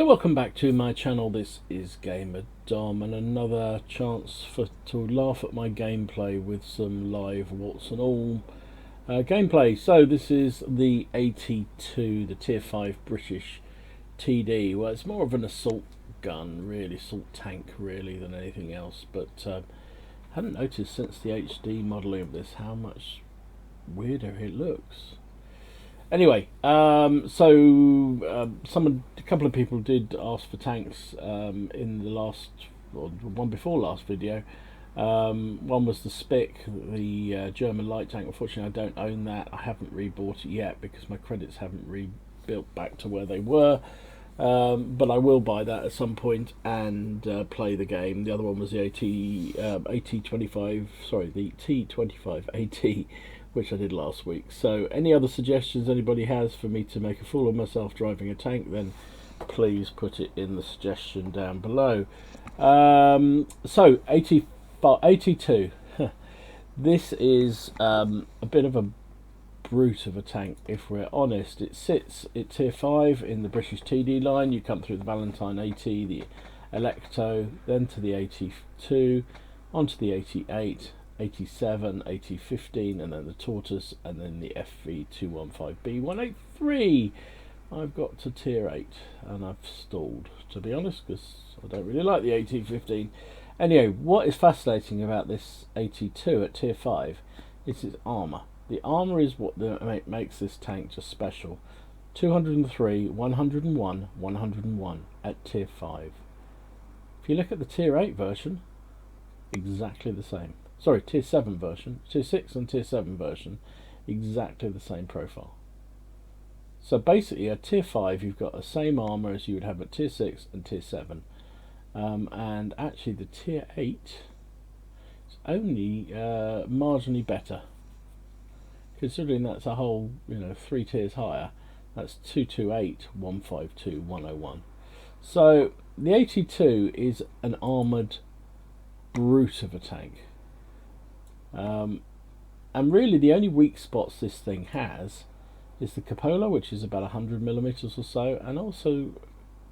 So welcome back to my channel. This is Gamer Dom, and another chance to laugh at my gameplay with some live warts and all gameplay. So this is the AT2, the Tier 5 British TD. Well, it's more of an assault gun, really, assault tank, really, than anything else. But I hadn't noticed since the HD modelling of this how much weirder it looks. Anyway, a couple of people did ask for tanks in the last, or one before last video. One was the Spick, the German light tank. Unfortunately, I don't own that. I haven't rebought it yet because my credits haven't rebuilt back to where they were. But I will buy that at some point and play the game. The other one was the AT25, sorry, the T25 AT, which I did last week. So any other suggestions anybody has for me to make a fool of myself driving a tank, then please put it in the suggestion down below. So AT2, this is a bit of a brute of a tank, if we're honest. It sits at Tier 5 in the British TD line. You come through the Valentine AT, the Electo, then to the AT2, onto the AT8, AT7, AT15, and then the Tortoise, and then the FV215B183. I've got to Tier 8 and I've stalled, to be honest, because I don't really like the AT15. Anyway, what is fascinating about this AT2 at Tier 5 is its armour. The armour is what makes this tank just special. 203, 101, 101 at Tier 5. If you look at the Tier 8 version, exactly the same. Sorry, Tier 7 version, Tier 6 and Tier 7 version, exactly the same profile. So basically at Tier 5 you've got the same armour as you would have at Tier 6 and Tier 7. And actually the Tier 8 is only marginally better. Considering that's a whole, 3 tiers higher, that's 228, 152, 101. So the AT2 is an armoured brute of a tank. And really the only weak spots this thing has is the cupola, which is about 100mm or so, and also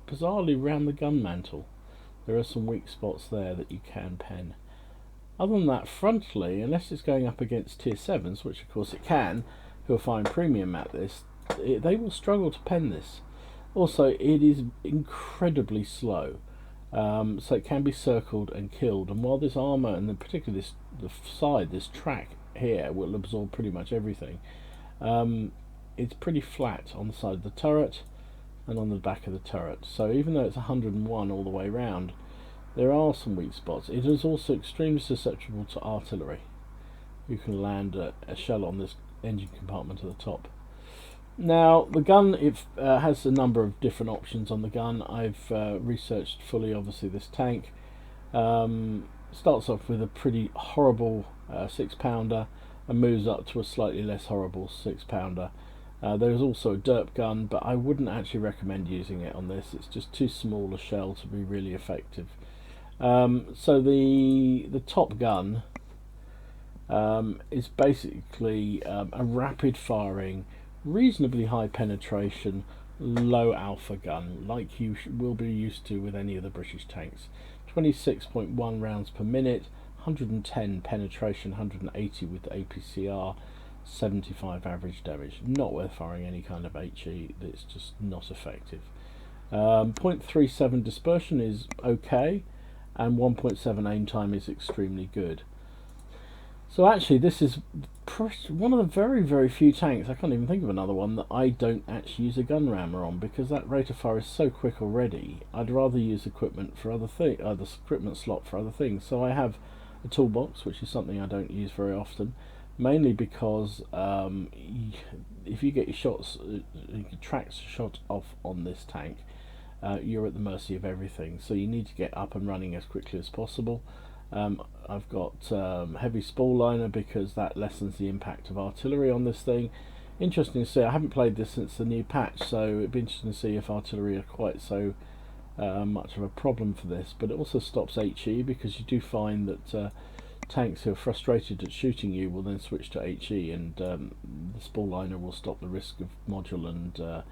bizarrely around the gun mantle there are some weak spots there that you can pen. Other than that, frontally, unless it's going up against Tier 7s, which of course it can, who are fine premium at this, they will struggle to pen this. Also, it is incredibly slow. So it can be circled and killed, and while this armour, and particularly this track here, will absorb pretty much everything, it's pretty flat on the side of the turret and on the back of the turret. So even though it's 101 all the way round, there are some weak spots. It is also extremely susceptible to artillery. You can land a shell on this engine compartment at the top. Now the gun, it has a number of different options on the gun. I've researched fully obviously this tank. Starts off with a pretty horrible 6-pounder and moves up to a slightly less horrible 6-pounder. There's also a derp gun, but I wouldn't actually recommend using it on this. It's just too small a shell to be really effective. So the top gun is basically a rapid firing, reasonably high penetration, low alpha gun, like you will be used to with any of the British tanks. 26.1 rounds per minute, 110 penetration, 180 with the APCR, 75 average damage. Not worth firing any kind of HE, it's just not effective. 0.37 dispersion is okay, and 1.7 aim time is extremely good. So actually this is one of the very, very few tanks, I can't even think of another one, that I don't actually use a gun rammer on, because that rate of fire is so quick already. I'd rather use equipment for other things, the equipment slot for other things. So I have a toolbox, which is something I don't use very often, mainly because if you get your shots, your tracks shot off on this tank, you're at the mercy of everything. So you need to get up and running as quickly as possible. I've got heavy spool liner because that lessens the impact of artillery on this thing. Interesting to see, I haven't played this since the new patch, so it'd be interesting to see if artillery are quite so much of a problem for this. But it also stops HE, because you do find that tanks who are frustrated at shooting you will then switch to HE, and the spool liner will stop the risk of module and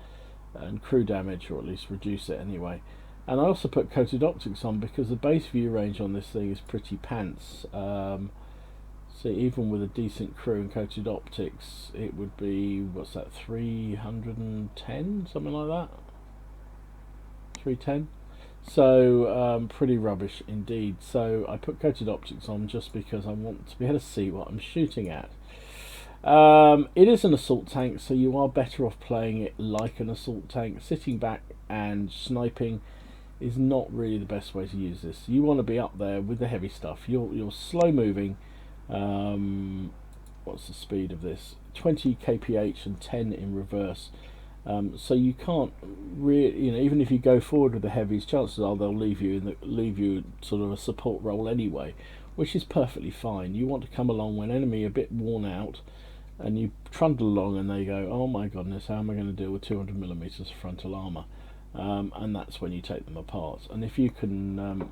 and crew damage, or at least reduce it anyway. And I also put coated optics on because the base view range on this thing is pretty pants. So even with a decent crew and coated optics, it would be, what's that, 310, something like that? 310? So pretty rubbish indeed. So I put coated optics on just because I want to be able to see what I'm shooting at. It is an assault tank, so you are better off playing it like an assault tank. Sitting back and sniping is not really the best way to use this. You want to be up there with the heavy stuff. You're slow moving. What's the speed of this? 20 kph and 10 in reverse. So you can't really, even if you go forward with the heavies, chances are they'll leave you sort of a support role anyway, which is perfectly fine. You want to come along when enemy are a bit worn out, and you trundle along, and they go, "Oh my goodness, how am I going to deal with 200mm frontal armor?" And that's when you take them apart. And if you can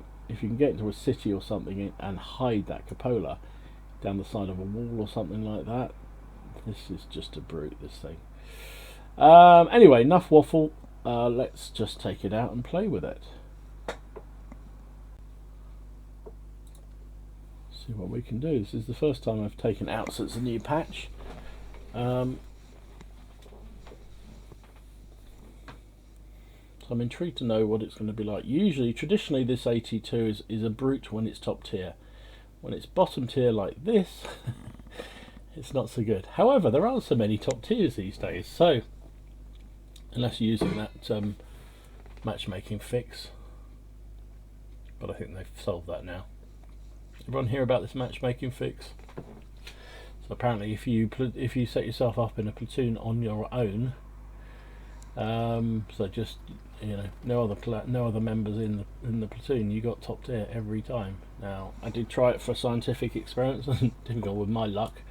get into a city or something and hide that cupola down the side of a wall or something like that, this is just a brute, this thing. Anyway, enough waffle. Let's just take it out and play with it. See what we can do. This is the first time I've taken out since the new patch. So I'm intrigued to know what it's going to be like. Traditionally, this AT2 is a brute when it's top tier. When it's bottom tier like this, it's not so good. However, there aren't so many top tiers these days, so unless you're using that matchmaking fix, but I think they've solved that now. Everyone hear about this matchmaking fix? So apparently, if you set yourself up in a platoon on your own, so just no other members in the platoon, you got top tier every time. Now I did try it for scientific experiments and didn't go with my luck.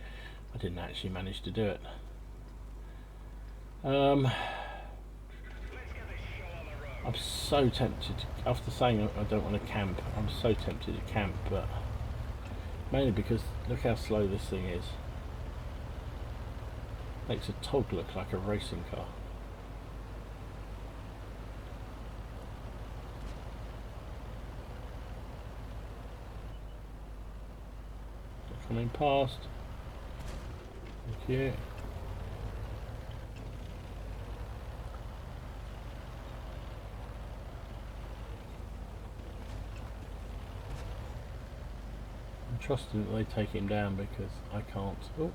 I didn't actually manage to do it. I'm so tempted, after saying I don't want to camp, I'm so tempted to camp, but mainly because look how slow this thing is. Makes a Tog look like a racing car. Coming past. Thank you. I'm trusting that they take him down because I can't. Oh,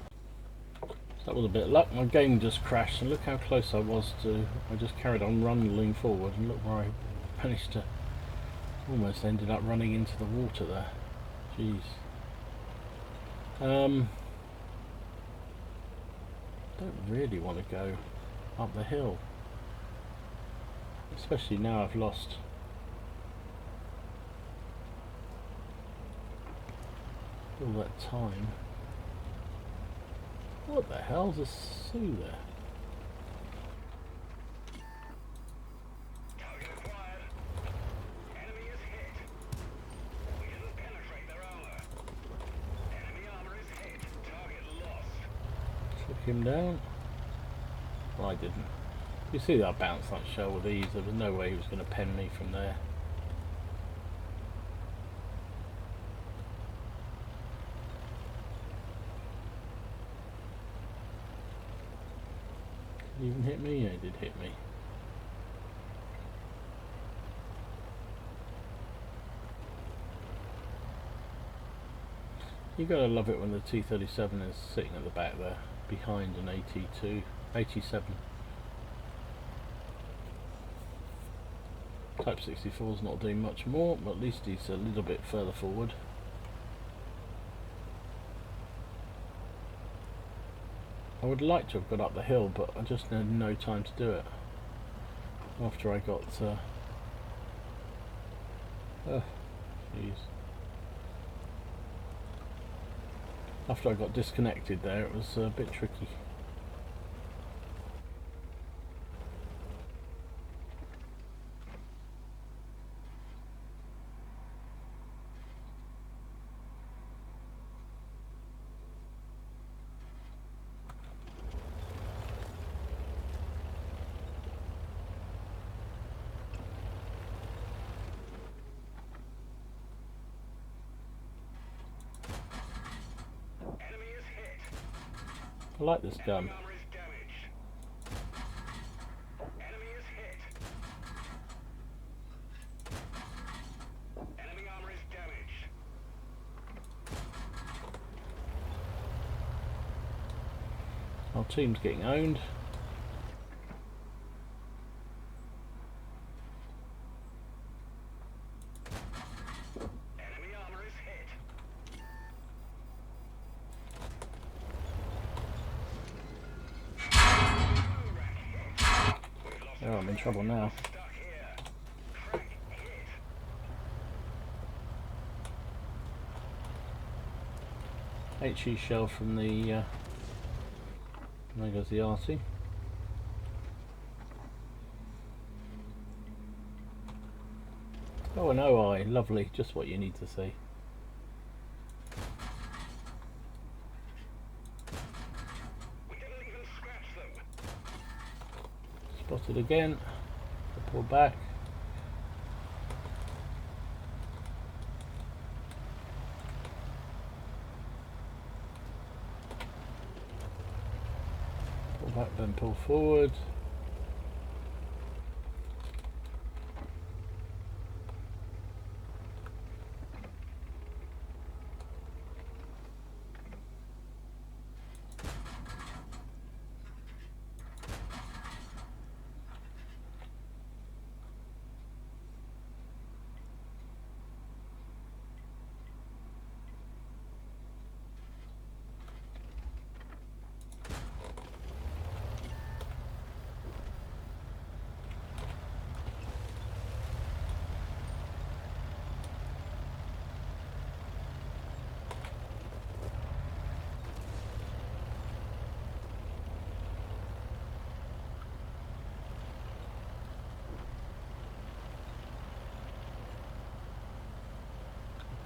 that was a bit of luck. My game just crashed, and look how close I was to. I just carried on running forward, and look where I managed to. Almost ended up running into the water there. Jeez. Don't really want to go up the hill, especially now I've lost all that time. What the hell's a Sioux there? Him down. Well, I didn't. You see that I bounced that shell with ease. There was no way he was going to pen me from there. Did he even hit me? Yeah, he did hit me. You gotta love it when the T-37 is sitting at the back there, behind an AT2, 87. Type 64's not doing much more, but at least he's a little bit further forward. I would like to have got up the hill, but I just had no time to do it. After I got... oh, jeez. After I got disconnected there, it was a bit tricky. I like this gun. Our team's getting owned. Oh, I'm in trouble now. HE shell from the there goes the RT. Oh, an OI, lovely, just what you need to see. Spotted again. Pull back. Pull back, then pull forward.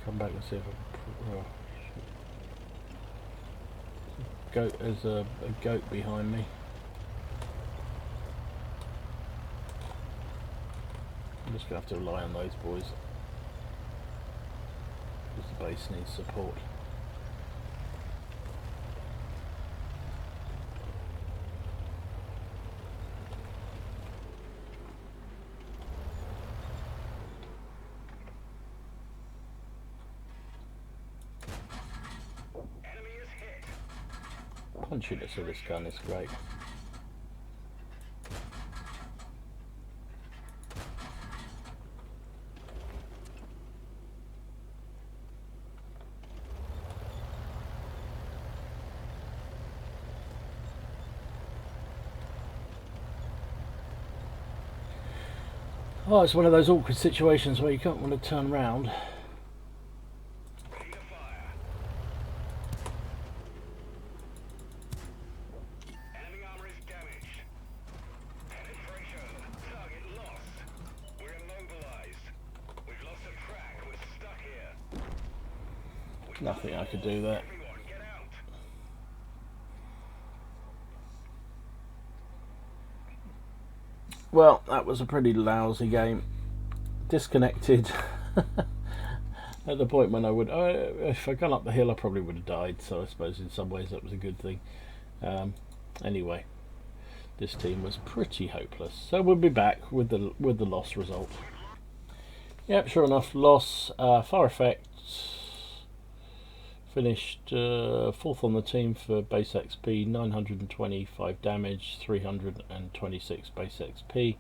Come back and see if I can. Goat, there's a goat behind me. I'm just gonna have to rely on those boys because the base needs support. Punchiness of this gun is great. Oh, it's one of those awkward situations where you can't want to turn round. Nothing I could do there. Well, that was a pretty lousy game. Disconnected at the point when I would... if I'd gone up the hill I probably would have died, so I suppose in some ways that was a good thing. Anyway, this team was pretty hopeless. So we'll be back with the loss result. Yep, sure enough, loss. Far effect. Finished 4th on the team for base XP, 925 damage, 326 base XP,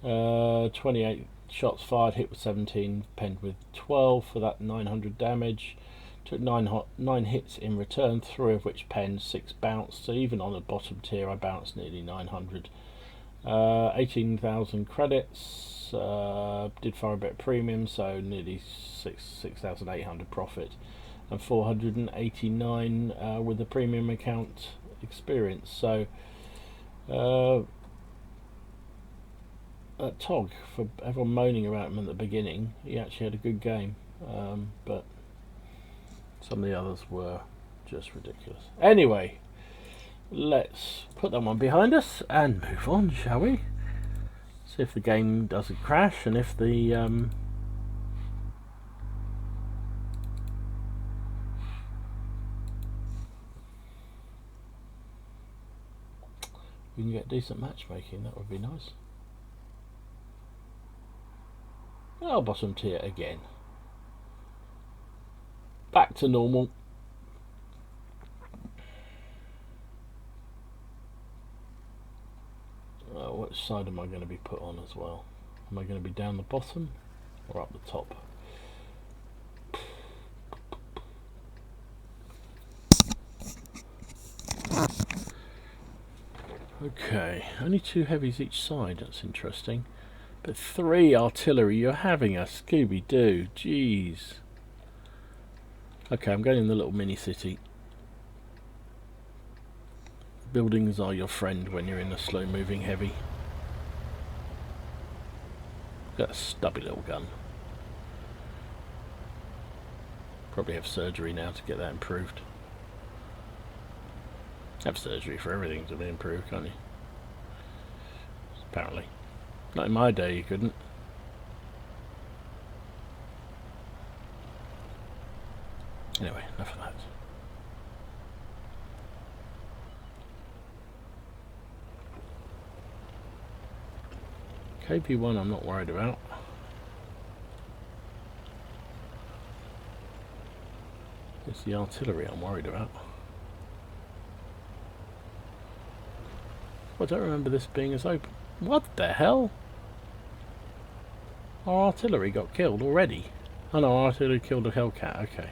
28 shots fired, hit with 17, penned with 12 for that 900 damage. Took 9 hits in return, 3 of which penned, 6 bounced, so even on the bottom tier I bounced nearly 900. 18,000 credits, did far a bit of premium, so nearly 6,800 profit. And 489 with the premium account experience. So Tog, for everyone moaning about him at the beginning, he actually had a good game, but some of the others were just ridiculous. Anyway, let's put that one behind us and move on, shall we? See if the game doesn't crash, and if the You can get decent matchmaking, that would be nice. Oh, bottom tier again. Back to normal. Which side am I going to be put on as well? Am I going to be down the bottom or up the top? Okay, only 2 heavies each side, that's interesting. But 3 artillery, you're having a Scooby-Doo, jeez. Okay, I'm going in the little mini city. Buildings are your friend when you're in a slow moving heavy. Got a stubby little gun. Probably have surgery now to get that improved. Have surgery for everything to be improved, can't you? Apparently. Not in my day, you couldn't. Anyway, enough of that. KP1 I'm not worried about. It's the artillery I'm worried about. I don't remember this being as open. What the hell? Our artillery got killed already. Oh no, our artillery killed a Hellcat, okay.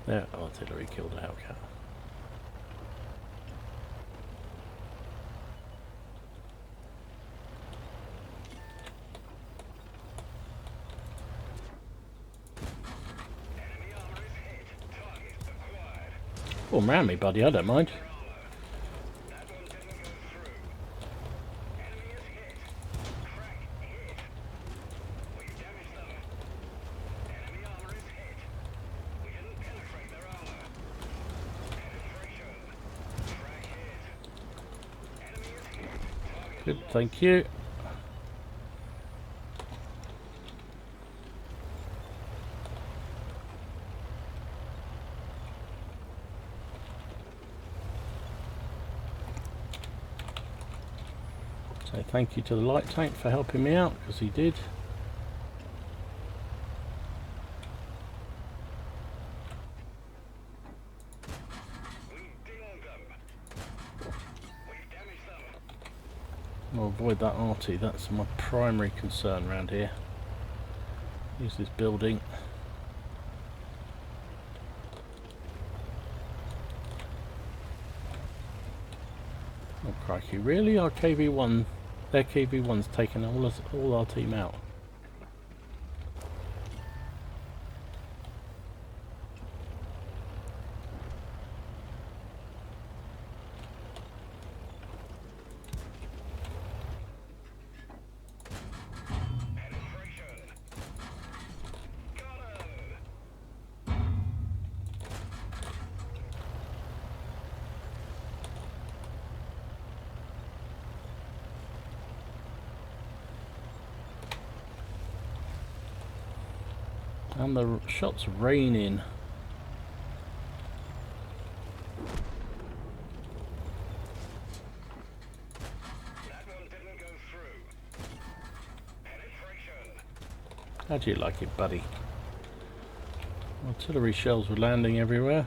Their artillery killed a Hellcat. Oh, ram me, buddy, I don't mind. Good, thank you. So thank you to the light tank for helping me out, because he did. I'll avoid that arty, that's my primary concern around here. Use this building. Oh crikey, really? Our KV1, their KV1's taken all our team out. And the shots raining. That one didn't go through. Penetration. How do you like it, buddy? Artillery shells were landing everywhere.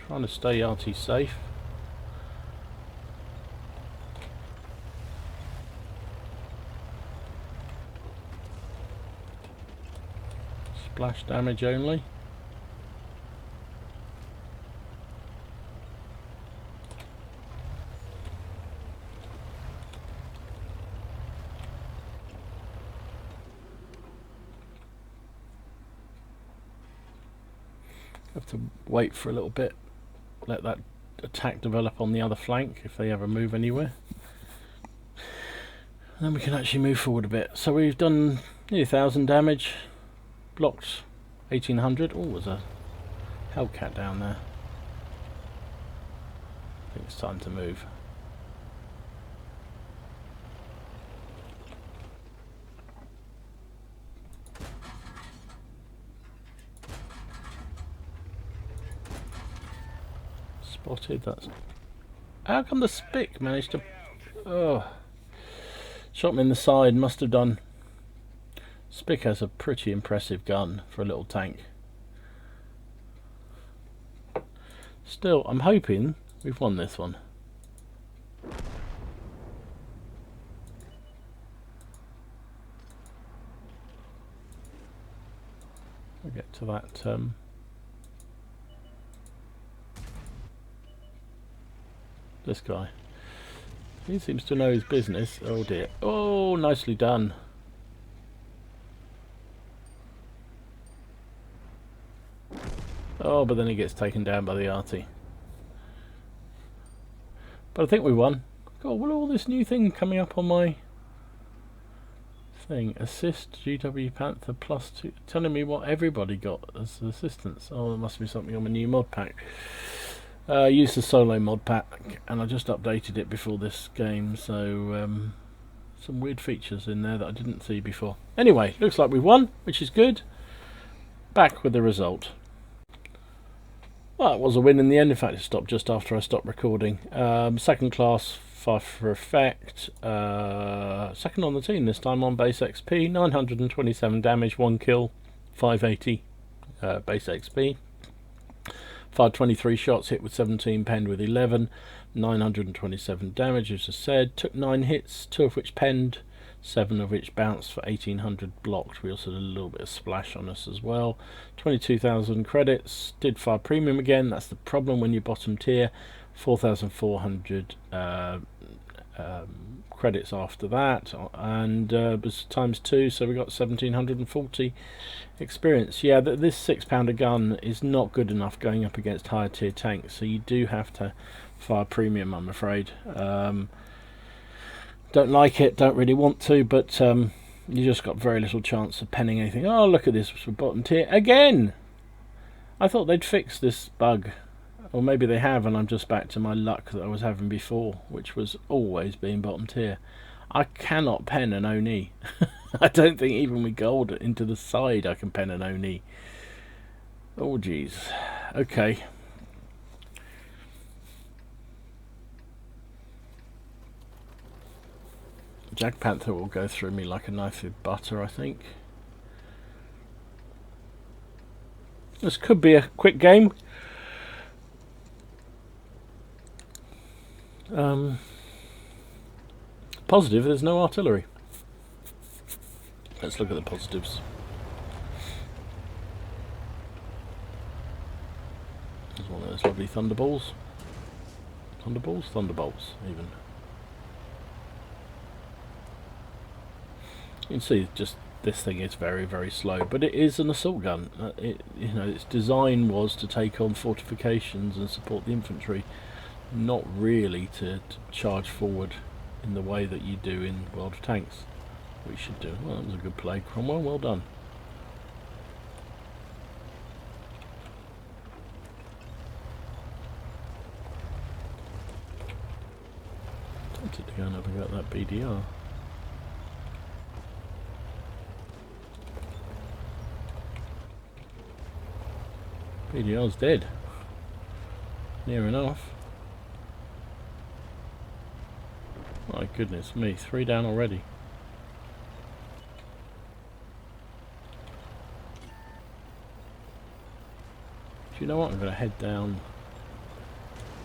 Trying to stay RT safe. Splash damage only. Have to wait for a little bit, let that attack develop on the other flank if they ever move anywhere. And then we can actually move forward a bit. So we've done nearly 1,000 damage. Blocked 1,800. Oh, there's a Hellcat down there. I think it's time to move. Spotted, that's... How come the Spic managed to... Oh. Shot me in the side, must have done. Spic has a pretty impressive gun for a little tank. Still, I'm hoping we've won this one. We'll get to that. This guy. He seems to know his business. Oh dear. Oh, nicely done. Oh, but then he gets taken down by the arty. But I think we won. God, what all this new thing coming up on my thing? Assist GW Panther +2, telling me what everybody got as assistance. Oh, there must be something on my new mod pack. Use the solo mod pack, and I just updated it before this game, so some weird features in there that I didn't see before. Anyway, looks like we won, which is good. Back with the result. Well, it was a win in the end. In fact, it stopped just after I stopped recording. Second class, 5 for effect. Second on the team this time on base XP. 927 damage, 1 kill, 580 base XP. Fired 23 shots, hit with 17, penned with 11. 927 damage, as I said. Took 9 hits, 2 of which penned, 7 of which bounced for 1800 blocked. We also did a little bit of splash on us as well. 22,000 credits. Did fire premium again. That's the problem when you're bottom tier. 4,400 credits after that, and was ×2, so we got 1,740 experience. Yeah, this £6 gun is not good enough going up against higher tier tanks, so you do have to fire premium, I'm afraid. Don't like it, don't really want to, but you just got very little chance of penning anything. Oh, look at this for bottom tier again. I thought they'd fix this bug, or maybe they have, and I'm just back to my luck that I was having before, which was always being bottom tier. I cannot pen an Oni. I don't think even with gold into the side I can pen an Oni. Oh jeez. Okay. Jag Panther will go through me like a knife with butter, I think. This could be a quick game. Positive, there's no artillery. Let's look at the positives. There's one of those lovely thunderballs. Thunderballs? Thunderbolts, even. You can see just this thing is very, very slow, but it is an assault gun. You know, its design was to take on fortifications and support the infantry, not really to charge forward in the way that you do in World of Tanks. We should do. Well, that was a good play, Cromwell. Well done. Tempted to go and have a go at that BDR. BDR's dead. Near enough. My goodness me, 3 down already. Do you know what? I'm going to head down.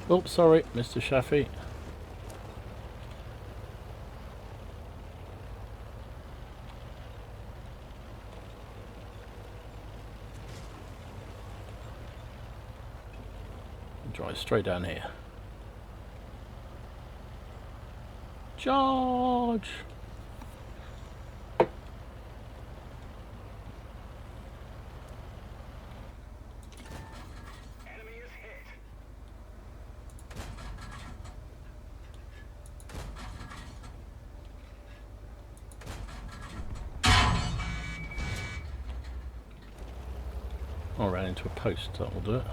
Oops, sorry, Mr. Shafi. Drive straight down here. Charge! Enemy is hit. I ran into a post, that will do it.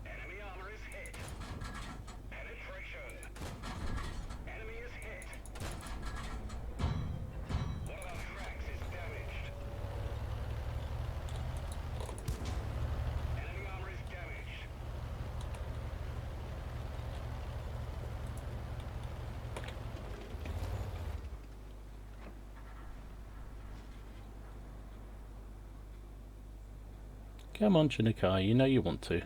Enemy armor is hit. Penetration. Enemy is hit. One of our tracks is Come on, Chinikai, you know you want to.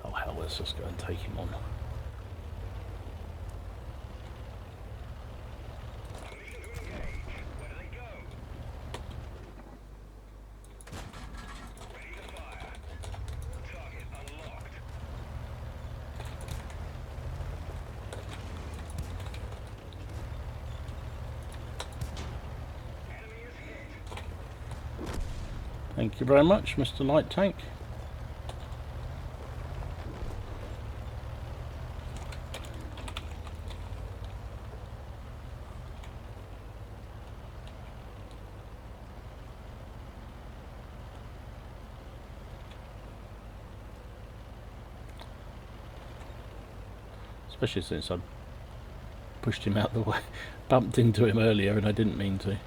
Oh hell, let's just go and take him on. Permission to engage. Where do they go? Ready to fire. Target unlocked. Enemy is hit. Thank you very much, Mr. Light Tank. Especially since I pushed him out the way, bumped into him earlier and I didn't mean to.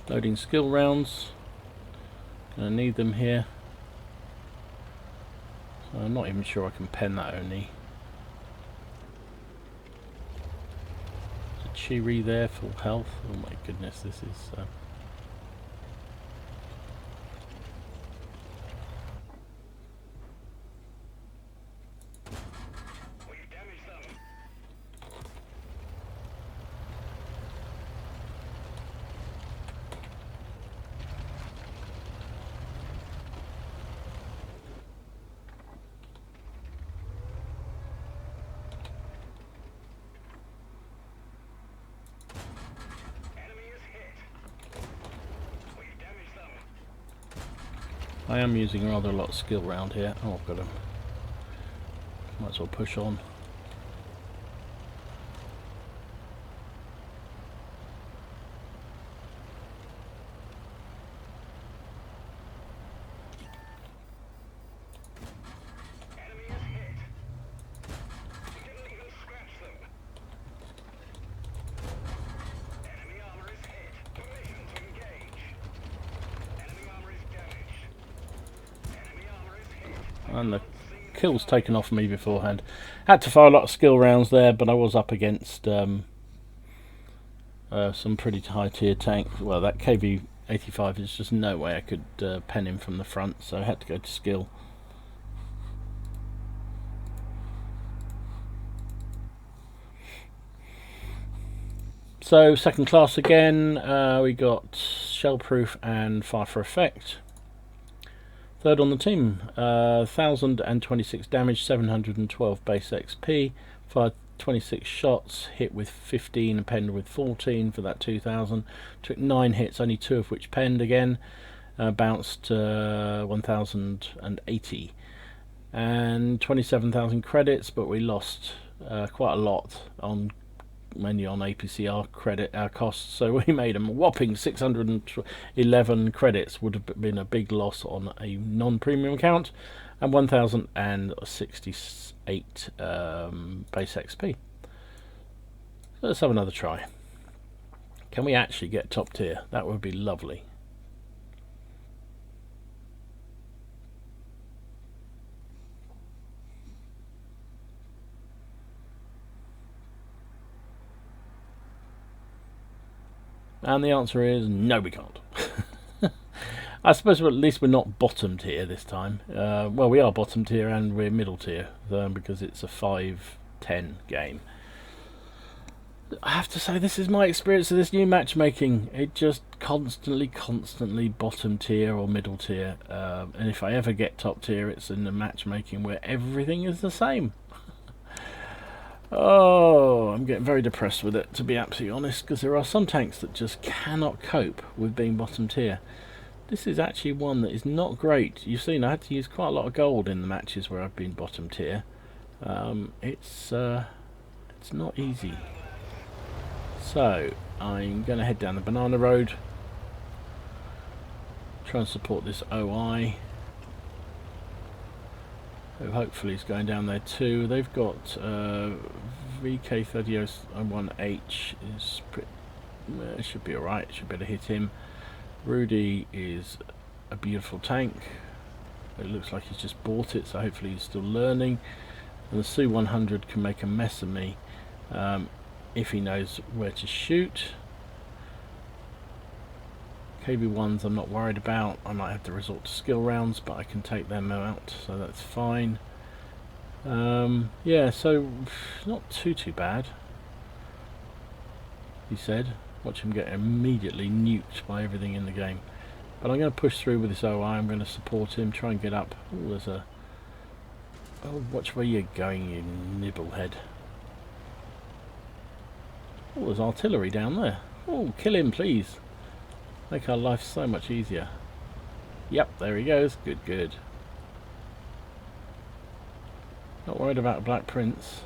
Loading skill rounds. Gonna need them here. So I'm not even sure I can pen that only. Chiri there, full health. Oh my goodness, this is. We've damaged them. Enemy is hit. We've damaged them. I am using rather a lot of skill round here. Oh, I've got him. Might as well push on. Enemy is hit. We didn't even scratch them. Enemy armor is hit. Permission to engage. Enemy armor is damaged. Enemy armor is hit. And the kill's taken off me beforehand. Had to fire a lot of skill rounds there, but I was up against some pretty high tier tanks. Well, that KV-85 is just no way I could pen him from the front, so I had to go to skill. So second class again, we got shellproof and fire for effect. Third on the team, 1026 damage, 712 base XP, fired 26 shots, hit with 15 and penned with 14 for that 2000. Took 9 hits, only 2 of which penned again, bounced 1080 and 27,000 credits, but we lost quite a lot on mainly on APCR credit costs, so we made a whopping 611 credits. Would have been a big loss on a non-premium account, and 1068 base XP. So let's have another try. Can we actually get top tier? That would be lovely. And the answer is no, we can't. I suppose at least we're not bottom tier this time. Well, we are bottom tier and we're middle tier because it's a 5-10 game. I have to say, this is my experience of this new matchmaking. It just constantly bottom tier or middle tier. And if I ever get top tier, it's in the matchmaking where everything is the same. Oh, I'm getting very depressed with it, to be absolutely honest, because there are some tanks that just cannot cope with being bottom tier. This is actually one that is not great. You've seen I had to use quite a lot of gold in the matches where I've been bottom tier. It's not easy. So I'm going to head down the banana road, try and support this OI, who hopefully is going down there too. They've got VK3001H is pretty, should be alright, should be able to hit him. Rudy is a beautiful tank. It looks like he's just bought it, so hopefully he's still learning. And the Su-100 can make a mess of me if he knows where to shoot. KV-1s I'm not worried about. I might have to resort to skill rounds, but I can take them out, so that's fine. Yeah, so not too bad, he said. Watch him get immediately nuked by everything in the game. But I'm going to push through with this OI. I'm going to support him, try and get up. Oh, there's a... Oh, watch where you're going, you nibblehead. Oh, there's artillery down there. Oh, kill him, please. Make our life so much easier. Yep, there he goes. Good, good. Not worried about Black Prince.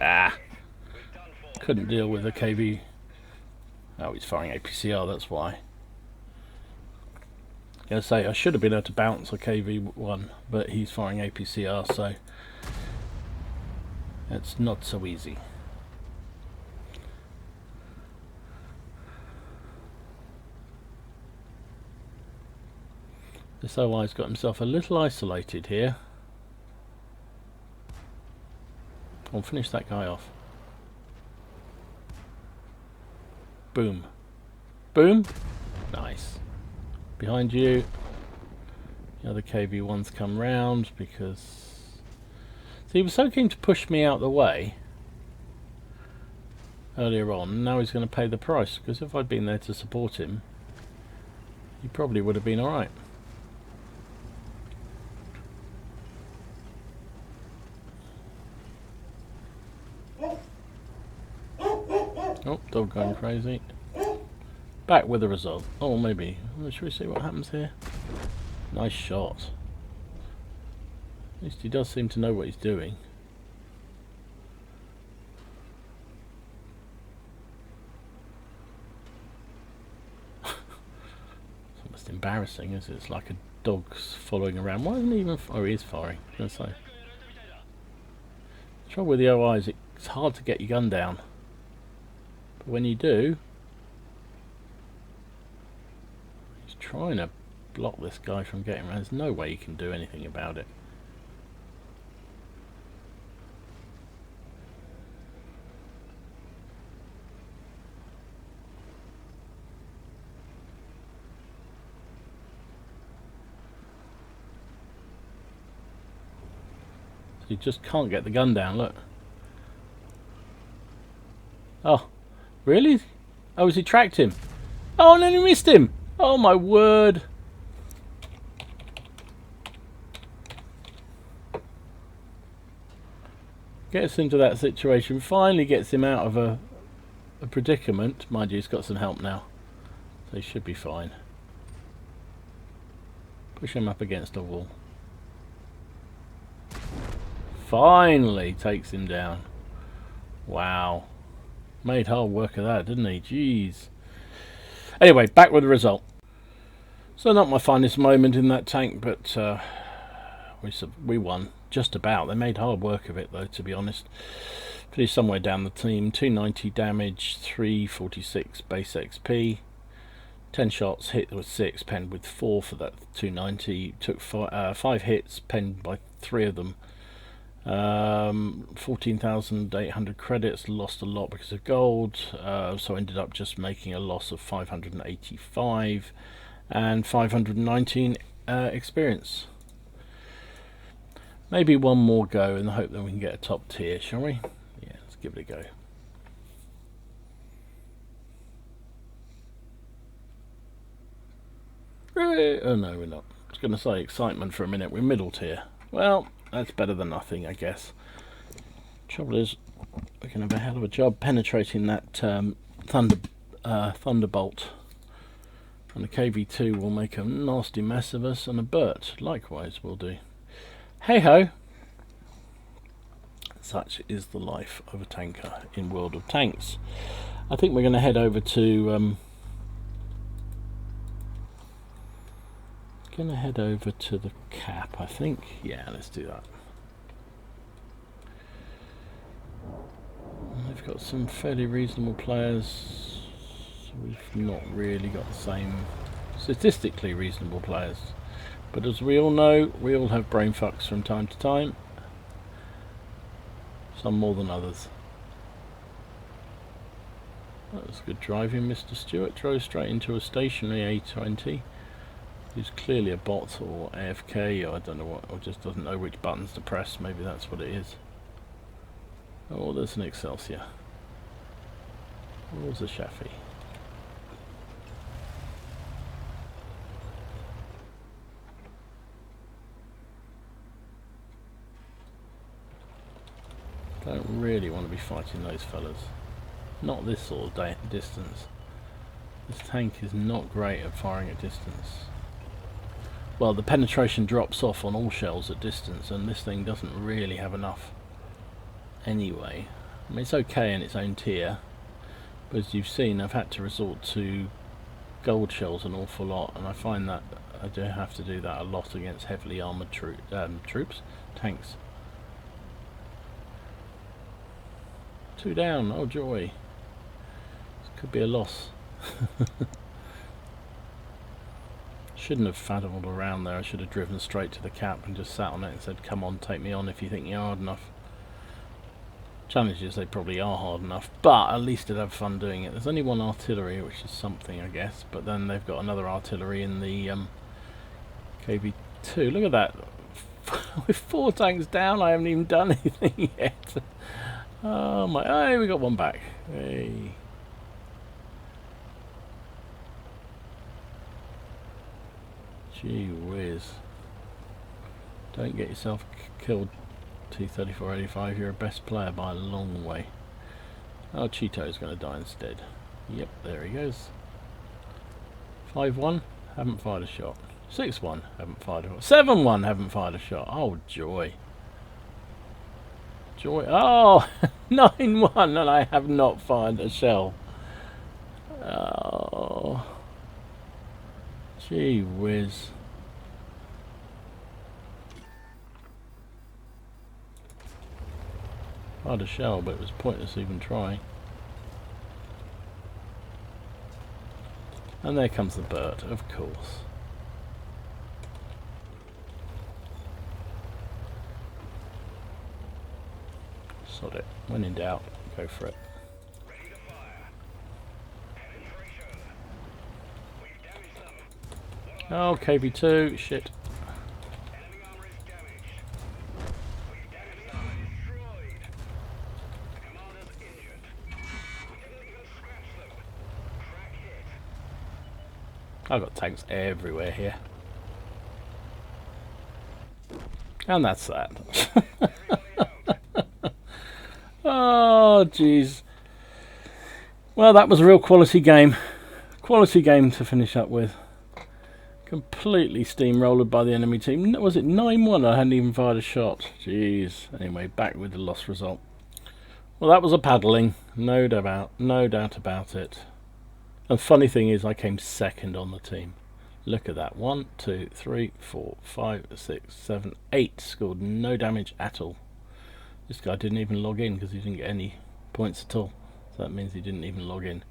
Ah, couldn't deal with a KV. Oh, he's firing APCR, that's why. I say I should have been able to bounce a KV-1, but he's firing APCR, so it's not so easy. This OI's got himself a little isolated here. I'll finish that guy off. Boom. Boom. Nice. Behind you. The other KV-1s come round because... So he was so keen to push me out the way earlier on. Now he's going to pay the price, because if I'd been there to support him, he probably would have been alright. Oh, dog going crazy. Back with the result. Oh, maybe. Should we see what happens here? Nice shot. At least he does seem to know what he's doing. It's almost embarrassing, isn't it? It's like a dog's following around. Why isn't he even... Oh, he is firing. I was going to say. The trouble with the OI is it's hard to get your gun down. But when you do... He's trying to block this guy from getting around. There's no way he can do anything about it. So you just can't get the gun down, look. Oh, really? Oh, has he tracked him? Oh, and then he missed him! Oh my word! Gets into that situation, finally gets him out of a predicament. Mind you, he's got some help now, so he should be fine. Push him up against a wall. Finally takes him down. Wow. Made hard work of that, didn't he? Jeez. Anyway, back with the result. So not my finest moment in that tank, but we won. Just about. They made hard work of it, though, to be honest. Finished somewhere down the team. 290 damage, 346 base XP. 10 shots, hit with 6, penned with 4 for that 290. Took 5 hits, penned by 3 of them. 14,800 credits, lost a lot because of gold, so ended up just making a loss of 585 and 519 experience. Maybe one more go in the hope that we can get a top tier, shall we? Yeah, let's give it a go. Oh no, we're not. I was going to say excitement for a minute. We're middle tier. Well, that's better than nothing, I guess. Trouble is, we can have a hell of a job penetrating that Thunderbolt. And the KV2 will make a nasty mess of us, and a Burt likewise will do. Hey ho! Such is the life of a tanker in World of Tanks. I think we're going to head over to the cap, I think. Yeah, let's do that. They've got some fairly reasonable players. We've not really got the same statistically reasonable players. But as we all know, we all have brain fucks from time to time. Some more than others. That was good driving, Mr. Stewart. Drove straight into a stationary A20. Who's clearly a bot or AFK, or I don't know what, or just doesn't know which buttons to press. Maybe that's what it is. Oh, there's an Excelsior. There's a Chaffee. Don't really want to be fighting those fellas. Not this sort of distance. This tank is not great at firing at distance. Well, the penetration drops off on all shells at distance, and this thing doesn't really have enough anyway. I mean, it's okay in its own tier, but as you've seen, I've had to resort to gold shells an awful lot, and I find that I do have to do that a lot against heavily armoured tanks. 2 down, oh joy. This could be a loss. Shouldn't have faddled around there. I should have driven straight to the cap and just sat on it and said, come on, take me on if you think you're hard enough. Challenge is they probably are hard enough, but at least they'd have fun doing it. There's only 1 artillery, which is something, I guess, but then they've got another artillery in the KV2. Look at that. With 4 tanks down, I haven't even done anything yet. Oh my, hey, we got 1 back. Hey. Gee whiz. Don't get yourself killed, T-3485. You're a best player by a long way. Oh, Cheeto's going to die instead. Yep, there he goes. 5-1, haven't fired a shot. 6-1, haven't fired a shot. 7-1, haven't fired a shot. Oh, joy. Joy. Oh, 9-1, and I have not fired a shell. Oh. Gee whiz. Fired a shell, but it was pointless even trying. And there comes the Burt, of course. Sod it. When in doubt, go for it. Ready to fire. Penetration. We've damaged them. Oh, KV2, shit. Enemy armor is damaged. We've damaged them and destroyed. The commander's injured. We didn't even scratch them. Crack hit. I've got tanks everywhere here. And that's that. Oh, jeez. Well, that was a real quality game. Quality game to finish up with. Completely steamrolled by the enemy team. Was it 9-1? I hadn't even fired a shot. Jeez. Anyway, back with the loss result. Well, that was a paddling. No doubt about it. And funny thing is, I came second on the team. Look at that. 1, 2, 3, 4, 5, 6, 7, 8. Scored no damage at all. This guy didn't even log in because he didn't get any points at all. So that means he didn't even log in.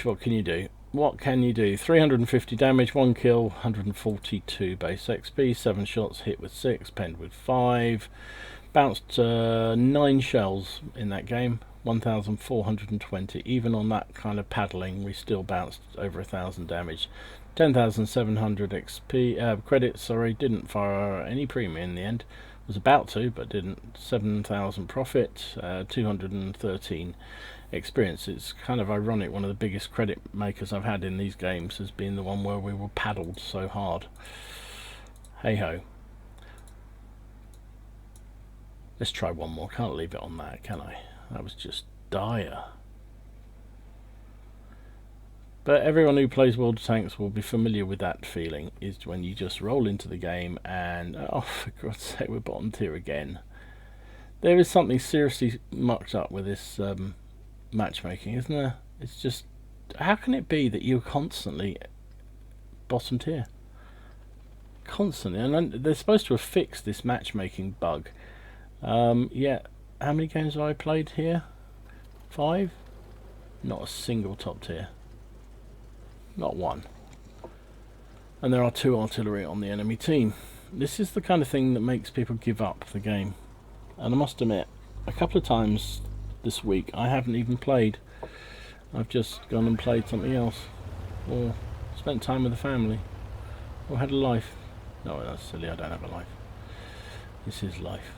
What can you do? What can you do? 350 damage, 1 kill, 142 base XP, 7 shots, hit with 6, penned with 5. Bounced 9 shells in that game, 1,420. Even on that kind of paddling, we still bounced over 1,000 damage. 10,700 XP credits. Sorry, didn't fire any premium in the end. Was about to, but didn't. 7,000 profit. 213 experience. It's kind of ironic. One of the biggest credit makers I've had in these games has been the one where we were paddled so hard. Hey ho. Let's try one more. Can't leave it on that, can I? That was just dire. But everyone who plays World of Tanks will be familiar with that feeling, is when you just roll into the game and, oh, for God's sake, we're bottom tier again. There is something seriously mucked up with this matchmaking, isn't there? It's just, how can it be that you're constantly bottom tier? Constantly. And they're supposed to have fixed this matchmaking bug. Yeah, how many games have I played here? 5? Not a single top tier. Not one. And there are 2 artillery on the enemy team. This is the kind of thing that makes people give up the game. And I must admit, a couple of times this week I haven't even played. I've just gone and played something else, or spent time with the family, or had a life. No, that's silly, I don't have a life. This is life.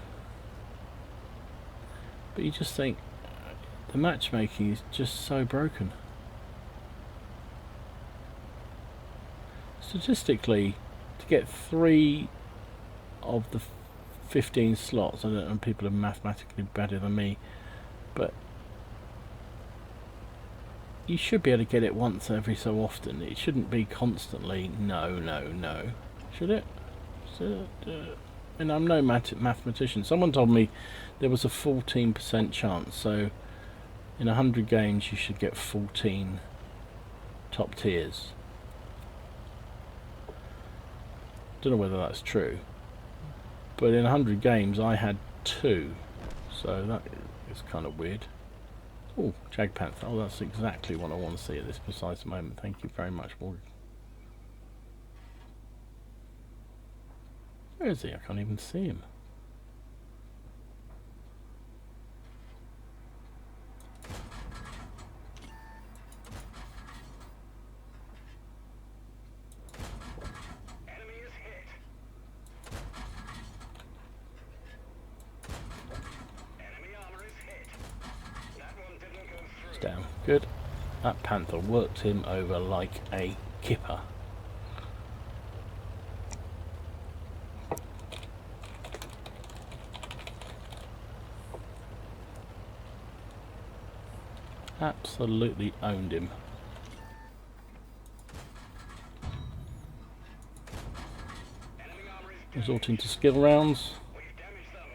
But you just think, the matchmaking is just so broken. Statistically, to get 3 of the 15 slots, I don't know, people are mathematically better than me, but you should be able to get it once every so often. It shouldn't be constantly no, no, no. Should it? And I'm no mathematician. Someone told me there was a 14% chance, so in 100 games you should get 14 top tiers. Don't know whether that's true, but in 100 games I had 2, so that is kind of weird. Oh, Jag Panther. Oh, that's exactly what I want to see at this precise moment. Thank you very much, Morgan. Where is he? I can't even see him. Enemy is hit. Enemy armor is hit. That one didn't go through. It's down. Good. That Panther worked him over like a kipper. Absolutely owned him. Enemy armor is damaged. Resorting to skill rounds. We've damaged them.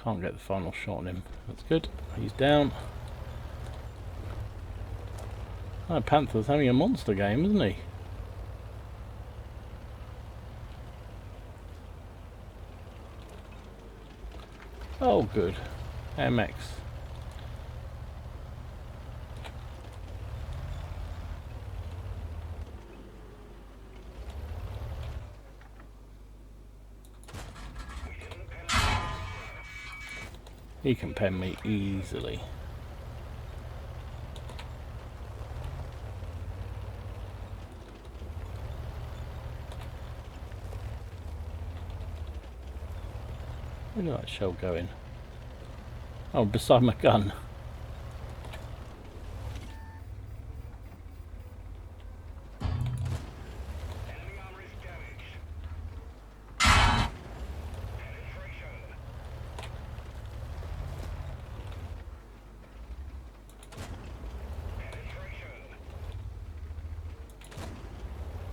Can't get the final shot on him. That's good. He's down. Oh, Panther's having a monster game, isn't he? Oh, good. MX. He can pen me easily. Where did that shell go in? Oh, beside my gun. Enemy armor is damaged. Penetration. Penetration.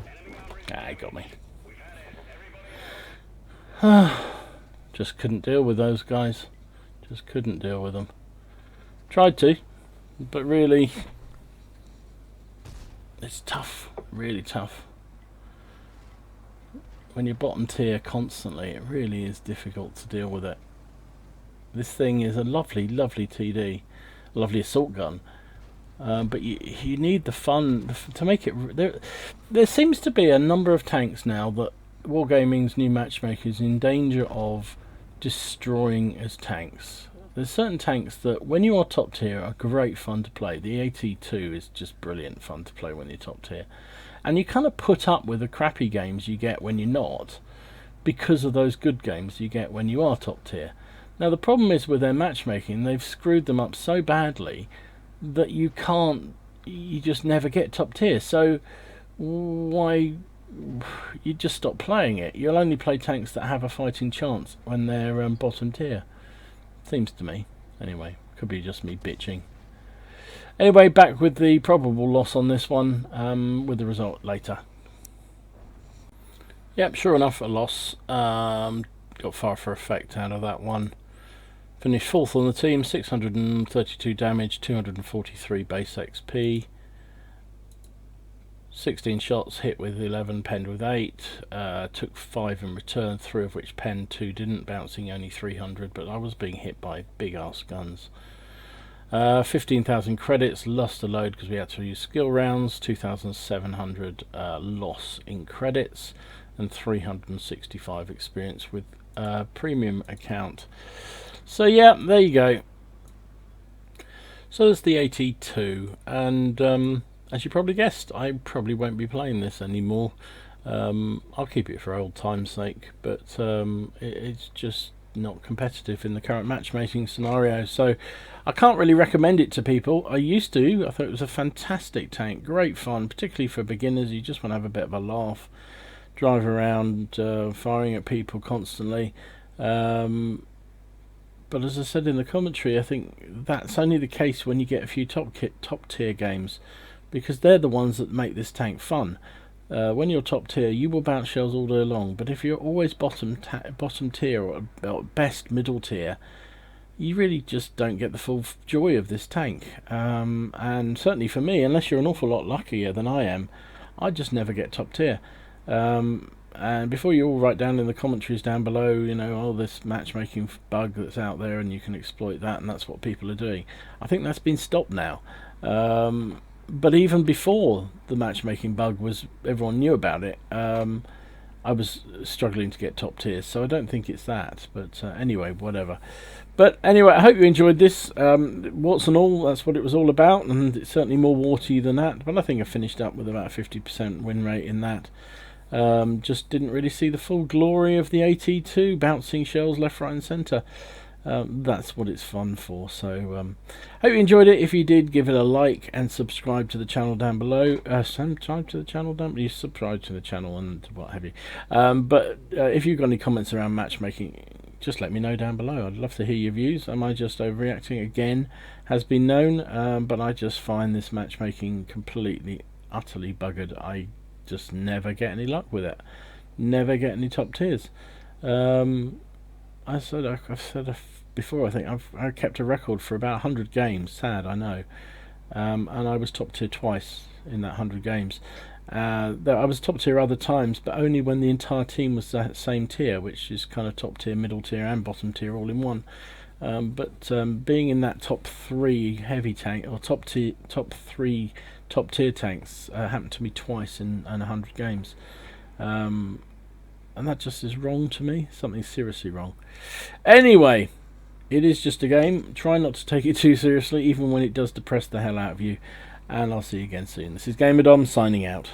Enemy armor is Ah, he got me. We've had it. Everybody. Just couldn't deal with those guys. Just couldn't deal with them. Tried to, but really, it's tough. Really tough. When you're bottom tier constantly, it really is difficult to deal with it. This thing is a lovely, lovely TD, lovely assault gun. But you need the fun to make it. There seems to be a number of tanks now that Wargaming's new matchmaker is in danger of destroying as tanks. There's certain tanks that, when you are top tier, are great fun to play. The AT2 is just brilliant fun to play when you're top tier. And you kind of put up with the crappy games you get when you're not, because of those good games you get when you are top tier. Now the problem is with their matchmaking, they've screwed them up so badly that you just never get top tier. So why, you just stop playing it. You'll only play tanks that have a fighting chance when they're bottom tier. Seems to me. Anyway, could be just me bitching. Anyway, back with the probable loss on this one, with the result later. Yep, sure enough, a loss. Got far for effect out of that one. Finished 4th on the team, 632 damage, 243 base XP. 16 shots, hit with 11, penned with 8. Took 5 in return, 3 of which penned, 2 didn't, bouncing only 300, but I was being hit by big ass guns. 15,000 credits, lost a load because we had to use skill rounds, 2,700 loss in credits, and 365 experience with premium account. So yeah, there you go. So there's the AT2, and as you probably guessed, I probably won't be playing this anymore. I'll keep it for old time's sake, but it's just not competitive in the current matchmaking scenario, so I can't really recommend it to people. I used to. I thought it was a fantastic tank, great fun, particularly for beginners. You just want to have a bit of a laugh, drive around firing at people constantly. But as I said in the commentary, I think that's only the case when you get a few top tier games, because they're the ones that make this tank fun. When you're top tier, you will bounce shells all day long, but if you're always bottom tier, or best middle tier, you really just don't get the full joy of this tank. And certainly for me, unless you're an awful lot luckier than I am, I just never get top tier. And before you all write down in the commentaries down below, you know, oh, this matchmaking bug that's out there and you can exploit that and that's what people are doing, I think that's been stopped now. But even before the matchmaking bug was, everyone knew about it, I was struggling to get top tiers, so I don't think it's that. But anyway, whatever. But anyway, I hope you enjoyed this. Warts and all, that's what it was all about, and it's certainly more warty than that. But I think I finished up with about a 50% win rate in that. Just didn't really see the full glory of the AT2, bouncing shells left, right and centre. That's what it's fun for. So hope you enjoyed it. If you did, give it a like and subscribe to the channel down below. Subscribe to the channel down below. You subscribe to the channel and what have you. But if you've got any comments around matchmaking, just let me know down below. I'd love to hear your views. Am I just overreacting? Again, has been known, but I just find this matchmaking completely, utterly buggered. I just never get any luck with it. Never get any top tiers. I've said before, I think I've kept a record for about 100 games. Sad, I know. And I was top tier twice in that 100 games. I was top tier other times, but only when the entire team was that same tier, which is kind of top tier, middle tier and bottom tier all in one. But being in that top 3 heavy tank, or top 3 top tier tanks, happened to me twice in 100 games. And that just is wrong to me. Something seriously wrong. Anyway, it is just a game. Try not to take it too seriously, even when it does depress the hell out of you. And I'll see you again soon. This is GamerDom signing out.